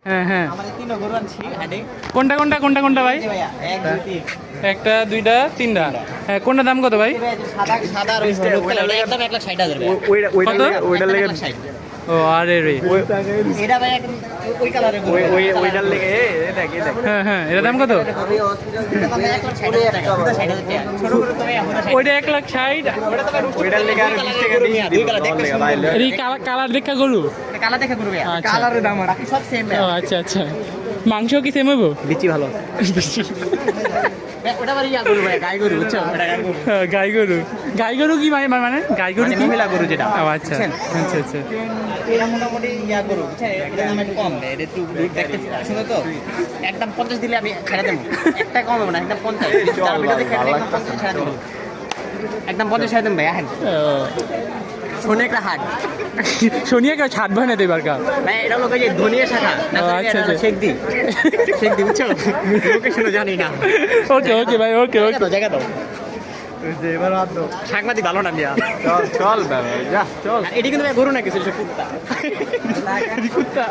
হ্যাঁ হ্যাঁ আমাদের তিনটা গরু আনছি হাটে। কোনটা কোনটা কোনটা কোনটা ভাই? এই যে ভাইয়া, এক, দুই, তিন। একটা দুইটা তিনটা হ্যাঁ কোনটা দাম কত ভাই? এই ভাইয়া, যে সাদা সাদা আর হলুদ কালার, এটা একদম 1,60,000 ভাইয়া। কত? ওইটার লেগে 1,60,000 ও আরে রে এটা ভাই একদম ওই কালারের গরু। ওইটার লেগে হ্যাঁ হ্যাঁ এটা দাম কত? এটা দাম 1,60,000 টাকা। 60,000 টাকা। ছোট গরু তো ভাইয়া 60,000 ওইটা 1,60,000। ওইটার লেগে আর 20 টাকা বেশি দুই দিব কালার দেখতে সুন্দর। এই কালার দেখা গরু? কালার দেখা গরু ভাইয়া। আচ্ছা। কালারের দাম আর বাকি সব সেম ও ভাইয়া। আচ্ছা আচ্ছা মাংস কি সেম হইব? বিচি ভালো ওটা আবার ইয়া গরু ভাইয়া, গাই গরু বুঝছো? ওটা গাই গরু। গাই গরু গাই গরু কি মানে গাই গরু মানে কি? মহিলা গরু যেটা। ও আচ্ছা আচ্ছা আচ্ছা এটা মোটামুটি ইয়া গরু বুঝছেন? এটার দাম একটু কম ভাই, এটা একটু দেখতে সুন্দর তো। একদম 50 দিলে আমি খাইয়ে দেবো। একটা কম হবে না, একদম 50। যারা ভিডিও দেখে একদম 50 ছাড়া দেবো। একদম 50 ছাড়া দেবো ভাই, আসেন। শোনে একটা হাট শুনিয়ে কেউ ছাড়বে না তো এবার কার ভাই, এটা হলো ওই যে ধনিয়া শাখা না, ও, আচ্ছা, আচ্ছা। শেখ দি বুঝছো? লোকেশনও জানি না। ওকে ওকে ভাই ওকে ওকে জায়গা দাও। যে এবার হাত দাও সাংবাদিক ভালো না মিয়া। চল চল বাবা যা চল এটি কিন্তু ভাই গরু না, কিছু কুত্তা। কুত্তা